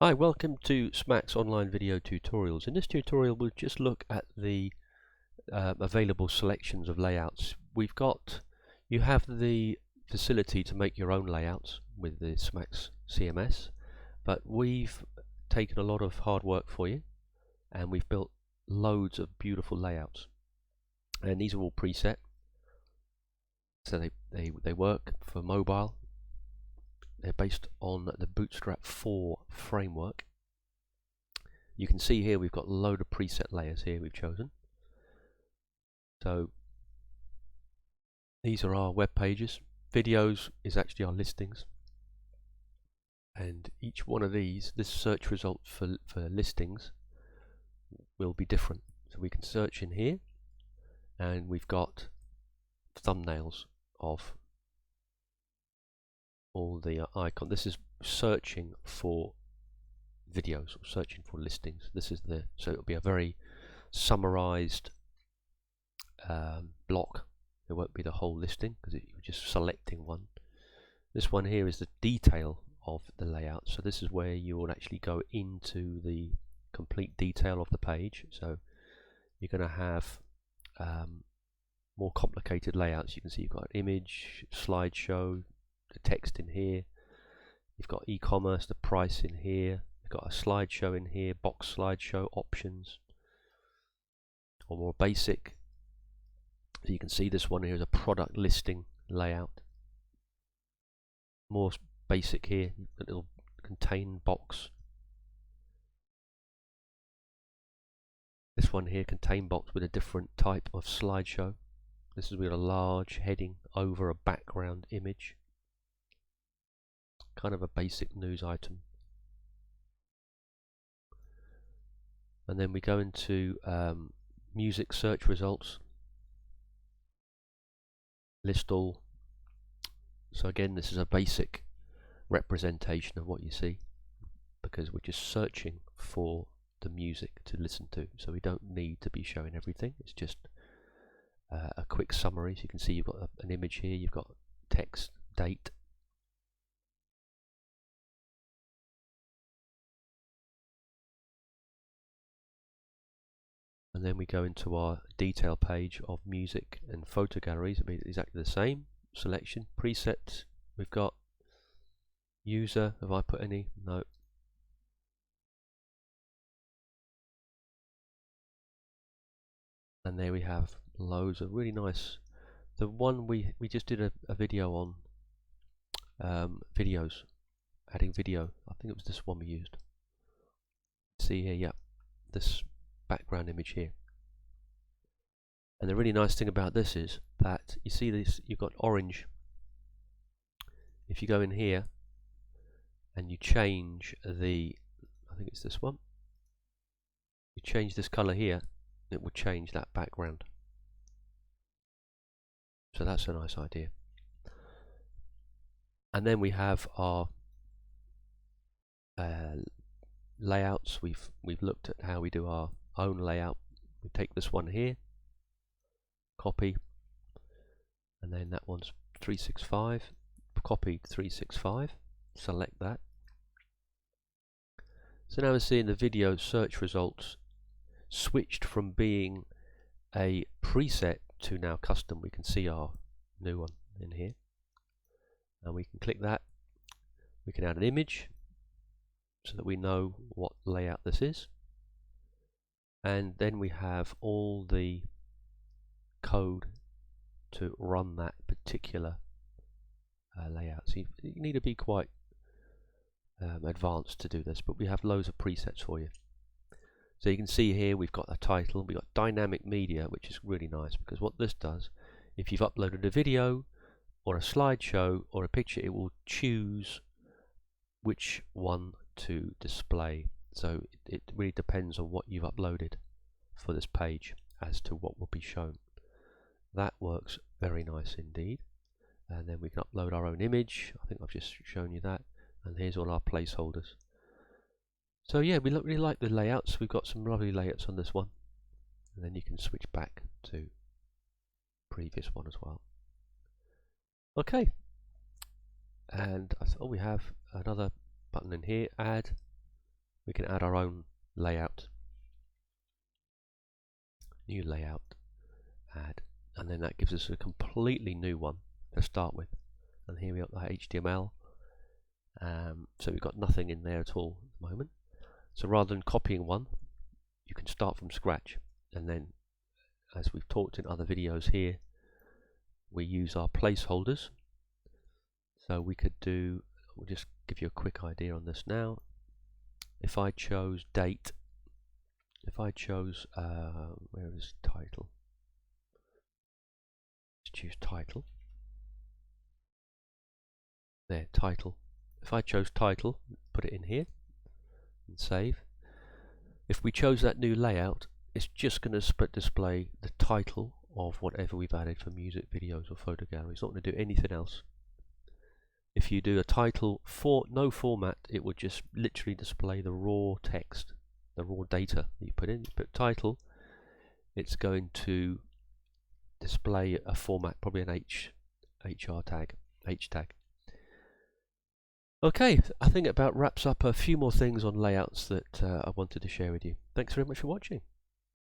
Hi, welcome to SMAC's online video tutorials. In this tutorial we'll just look at the available selections of layouts. You have the facility to make your own layouts with the SMAC's CMS, but we've taken a lot of hard work for you and we've built loads of beautiful layouts. And these are all preset, so they work for mobile. They're based on the Bootstrap 4 framework. You can see here we've got a load of preset layers here we've chosen. So these are our web pages. Videos is actually our listings. And each one of these, this search result for listings will be different. So we can search in here and we've got thumbnails of all the icons. This is searching for videos or searching for listings. So it'll be a very summarized block. It won't be the whole listing because you're just selecting one. This one here is the detail of the layout. So this is where you will actually go into the complete detail of the page. So you're going to have more complicated layouts. You can see you've got an image, slideshow, the text in here. You've got e-commerce, the price in here. You've got a slideshow in here, box slideshow options, or more basic. So you can see this one here is a product listing layout. More basic here, a little contain box. This one here, contain box with a different type of slideshow. This is with a large heading over a background image. Kind of a basic news item. And then we go into music search results. List all. So again, this is a basic representation of what you see because we're just searching for the music to listen to. So we don't need to be showing everything. It's just a quick summary. So you can see you've got an image here, you've got text, date. And then we go into our detail page of music and photo galleries. It'll be exactly the same. Selection, presets. We've got user. Have I put any? No. And there we have loads of really nice. The one we just did a video on videos, adding video. I think it was this one we used. See here, yeah, this background image here. And the really nice thing about this is that you see this, you've got orange. If you go in here and you change the, I think it's this one, you change this color here, it will change that background. So that's a nice idea. And then we have our layouts. We've looked at how we do our own layout. We take this one here, copy, and then that one's 365, copied 365, select that. So now we're seeing the video search results switched from being a preset to now custom. We can see our new one in here, and we can click that. We can add an image so that we know what layout this is, and then we have all the code to run that particular layout. So you need to be quite advanced to do this, but we have loads of presets for you. So you can see here we've got a title, we've got dynamic media, which is really nice because what this does, if you've uploaded a video or a slideshow or a picture, it will choose which one to display. So it really depends on what you've uploaded for this page as to what will be shown. That works very nice indeed. And then we can upload our own image. I think I've just shown you that. And here's all our placeholders. So yeah, we really like the layouts. We've got some lovely layouts on this one. And then you can switch back to previous one as well. Okay. And we have another button in here, add. we can add our own layout, new layout, add, and then that gives us a completely new one to start with. And here we have the HTML, so we've got nothing in there at all at the moment. So rather than copying one, you can start from scratch, and then, as we've talked in other videos here, we use our placeholders. So we could do, we'll just give you a quick idea on this now. If I chose date, if I chose, where is title? Let's choose title. There, title. If I chose title, put it in here and save. If we chose that new layout, it's just going to display the title of whatever we've added for music, videos or photo gallery. It's not going to do anything else. If you do a title for no format, it would just literally display the raw text, the raw data that you put in. You put title, it's going to display a format, probably an HR tag, H tag. Okay, I think it about wraps up a few more things on layouts that I wanted to share with you. Thanks very much for watching.